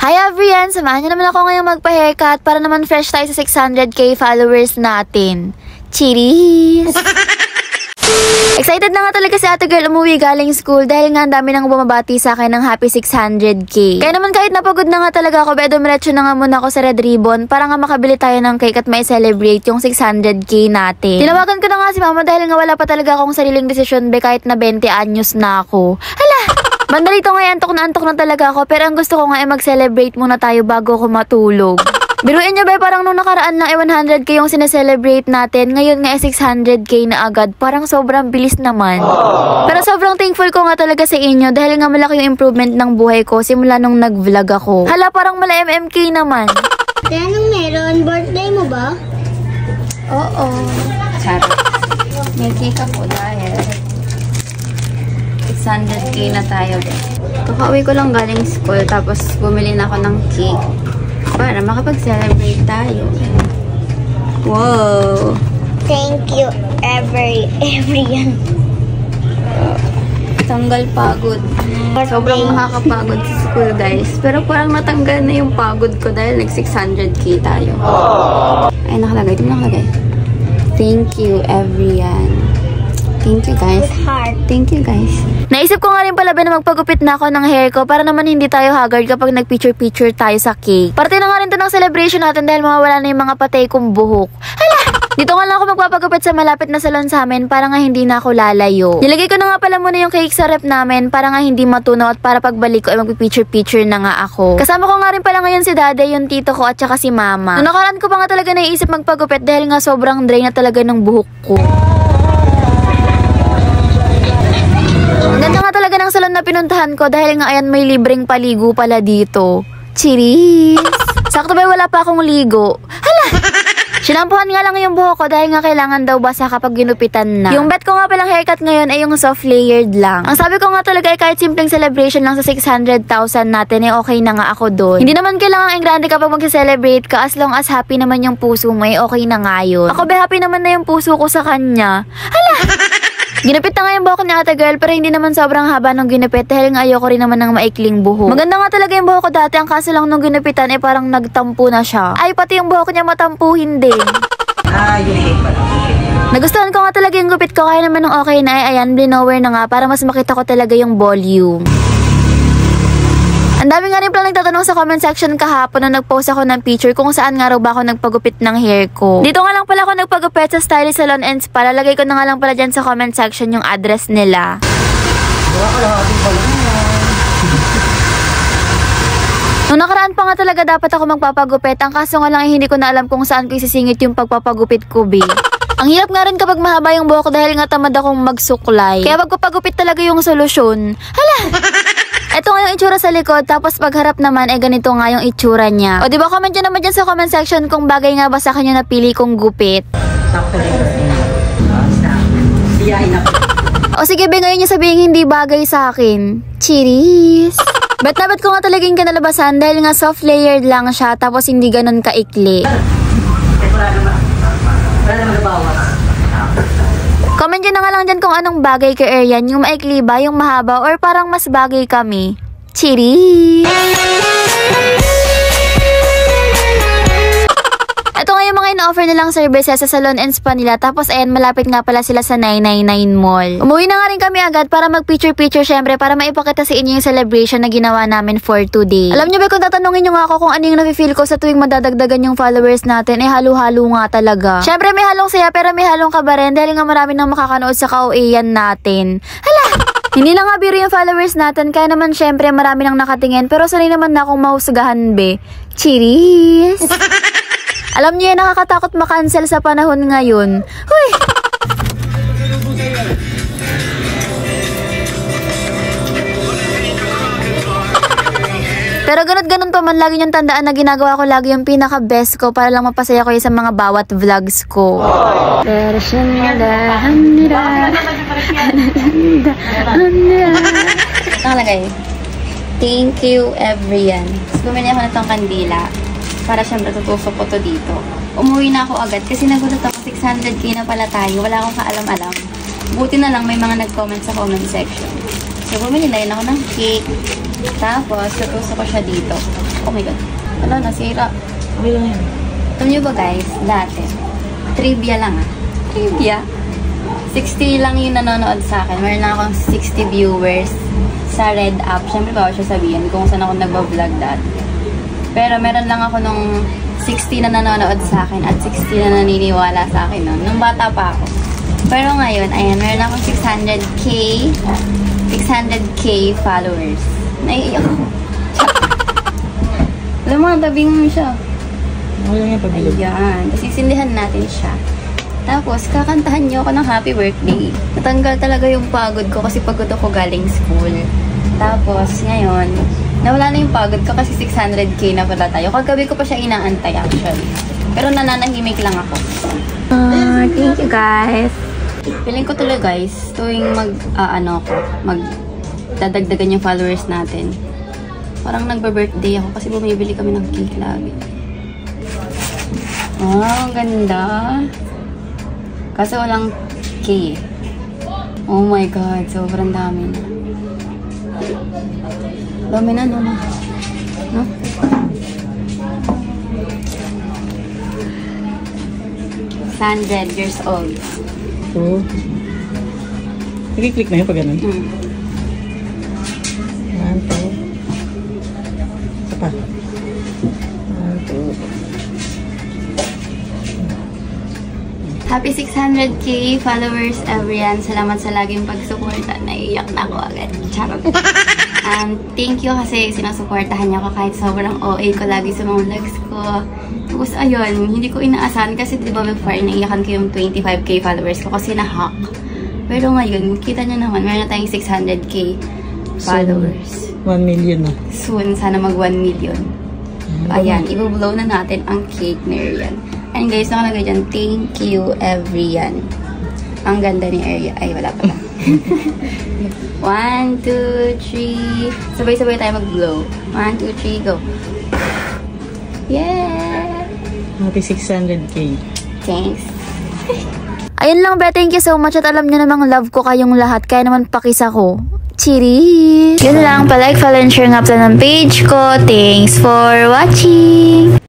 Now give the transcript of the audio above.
Hi everyone! Samahan niyo naman ako ngayong magpa-haircut para naman fresh tayo sa 600k followers natin. Cheers! Excited na nga talaga si ate girl umuwi galing school dahil nga ang dami nang bumabati sa akin ng happy 600k. Kaya naman kahit napagod na nga talaga ako, dumiretso na nga muna ako sa Red Ribbon para nga makabili tayo ng cake at may celebrate yung 600k natin. Tinawagan ko na nga si mama dahil nga wala pa talaga akong sariling desisyon kahit na 20 anyos na ako. Hala! Bandalito nga antok na talaga ako pero ang gusto ko nga ay mag-celebrate muna tayo bago ako matulog. Biruin nyo ba parang nung nakaraan lang 100k yung sineselebrate natin, ngayon nga ay 600k na agad, parang sobrang bilis naman. Pero sobrang thankful ko nga talaga sa inyo dahil nga malaki yung improvement ng buhay ko simula nung nag-vlog ako. Hala, parang mala MMK naman. Kaya nung meron, birthday mo ba? Oo. Charot. May cake ako dahil 600k na tayo din. Kakauwi ko lang galing school tapos bumili na ako ng cake para makapag-celebrate tayo. Wow! Thank you, everyone. Tanggal pagod. Sobrang nakakapagod sa school, guys. Pero parang natanggal na yung pagod ko dahil nag-600k tayo. Ay, nakalagay. Ito nakalagay. Thank you, everyone. Thank you, guys. Thank you, guys. Naisip ko nga rin pala ba na magpagupit na ako ng hair ko para naman hindi tayo haggard kapag nag-picture-picture tayo sa cake. Parte na nga rin to ng celebration natin dahil mawawala na yung mga patay kong buhok. Hala! Dito nga lang ako magpapagupit sa malapit na salon sa amin para nga hindi na ako lalayo. Nilagay ko na nga pala muna yung cake sa rep namin para nga hindi matunaw at para pagbalik ko ay mag-picture-picture na nga ako. Kasama ko nga rin pala ngayon si Dade, yung tito ko at saka si Mama. Noong nakaraan ko pa nga talaga naisip magpagupit dahil nga sobrang dry na talaga ng buhok ko. Ganda nga talaga ng salon na pinuntahan ko dahil nga ayan may libreng paligo pala dito. Cheers! Sakto ba wala pa akong ligo? Hala! Sinampuhan nga lang yung buhok ko dahil nga kailangan daw basa kapag ginupitan na. Yung bet ko nga palang haircut ngayon ay yung soft layered lang. Ang sabi ko nga talaga ay kahit simpleng celebration lang sa 600,000 natin ay okay na nga ako doon. Hindi naman kailangan ang grande kapag mag-celebrate ka as long as happy naman yung puso mo ay okay na nga yun. Ako ba happy naman na yung puso ko sa kanya? Hala! Ginupit na nga yung buhok ni ate girl pero hindi naman sobrang haba nung ginupit dahil nga ayoko rin naman ng maikling buhok. Maganda nga talaga yung buhok ko dati, ang kaso lang nung ginupitan ay parang nagtampo na siya. Ay pati yung buhok niya matampuhin din. Nagustuhan ko nga talaga yung gupit ko kaya naman nung okay na ay ayan blinower na nga para mas makita ko talaga yung volume. Ang dami nga rin pala nagtatanong sa comment section kahapon nung nag-post ako ng picture kung saan nga raw ba ako nagpagupit ng hair ko. Dito nga lang pala ako nagpagupit sa Stylist Salon and Spa. Lalagay ko na nga lang pala dyan sa comment section yung address nila. Nung nakaraan pa nga talaga dapat ako magpapagupit. Ang kaso nga lang hindi ko na alam kung saan ko isisingit yung pagpapagupit ko, be. Ang hirap nga rin kapag mahaba yung buhok dahil nga tamad akong magsuklay. Kaya magpapagupit talaga yung solusyon. Hala! Ito nga yung itsura sa likod, tapos pagharap naman ay ganito nga yung itsura niya. O diba comment nyo naman dyan sa comment section kung bagay nga ba sa kanya napili kong gupit. O sige be, ngayon yung sabihin hindi bagay sa akin. Cheers! Bet na bet ko nga talaga yung kanalabasan dahil nga soft layered lang siya tapos hindi ganun kaikli. Comment nyo na nga lang dyan kung anong bagay kay Arian, yung maikli ba, yung mahaba, or parang mas bagay kami. Cheers! Ito nga yung mga ina-offer nilang services sa salon and spa nila, tapos ayan, malapit nga pala sila sa 999 Mall. Umuwi na nga rin kami agad para mag-picture-picture syempre para maipakita sa inyo yung celebration na ginawa namin for today. Alam nyo ba kung tatanungin nyo nga ako kung ano yung nafe-feel ko sa tuwing madadagdagan yung followers natin, eh halo-halo nga talaga. Syempre may halong saya pero may halong kaba rin dahil nga marami nang makakanood sa ka-OA-yan natin. Hala! Hindi na nga biro yung followers natin, kaya naman syempre marami nang nakatingin pero sanay naman na akong mahusgahan be. Cheers! Alam niyo yan, nakakatakot makancel sa panahon ngayon. Huy! Pero ganun pa man, lagi niyong tandaan na ginagawa ko lagi yung pinaka-best ko para lang mapasaya ko sa mga bawat vlogs ko. Pero nakalagay, thank you everyone. Tapos bumili ako na itong kandila. Para syempre tutusok ko to dito. Umuwi na ako agad kasi nagulat ako 600k na pala tayo. Wala akong kaalam-alam. Buti na lang may mga nag-comment sa comment section. So bumili na yun ako ng cake. Tapos tutusok ko siya dito. Oh my God. Ano, nasira. Okay lang yan. Alam niyo ba guys, dati, trivia lang Trivia. 60 lang yung nanonood sa akin. Meron na akong 60 viewers sa Red App. Siyempre ba siya sabihin kung saan ako nagbablog dati. Pero meron lang ako nung 60 na nanonood sa akin at 60 na naniniwala sa akin nun. Nung bata pa ako. Pero ngayon, ayan, meron akong 600k followers. Naiiyak ako. Alam mo, tabing mo siya. Okay lang yan, pabilog. Ayan. Kasi sindihan natin siya. Tapos, kakantahan niyo ako ng happy birthday. Natanggal talaga yung pagod ko kasi pagod ako galing school. Tapos, ngayon, nawala na yung pagod ko kasi 600k na pala tayo. Kagabi ko pa siya inaantay actually. Pero nananahimik lang ako. Thank you guys. Feeling ko tuloy guys, tuwing dadagdagan yung followers natin. Parang nagba-birthday ako kasi bumibili kami ng cake lagi. Oh, ang ganda. Kasi walang K. Oh my God, sobrang dami na. Dami na, no? 100 years old. Oo. Nag-click na yun pag ganun. 1, 2. Isa pa. 1, 2. Happy 600k followers, everyone. Salamat sa laging pagsuporta. Naiiyak na ako agad. Charot. Thank you kasi sinusuportahan niyo ako kahit sobrang OA ko lagi sa mga vlogs ko. Tapos ayun, hindi ko inaasahan kasi diba before naiiyakan ko yung 25k followers ko kasi na-hack. Pero ngayon, kita niyo naman, meron na tayong 600k followers. 1 million na. Soon, sana mag 1 million. Ayan, i-blow na natin ang cake na yan. And guys, nakalagay dyan, thank you everyone. Ang ganda ni Area. Ay, wala pala. 1, 2, 3. Sabay-sabay tayo mag-blow. 1, 2, 3, go. Yeah! Happy 600k. Thanks. Ayun lang be, thank you so much at alam niyo namang love ko kayong lahat, kaya naman pakisa ko. Cheers! Yun lang, palike, follow, and share nga pala ng page ko. Thanks for watching!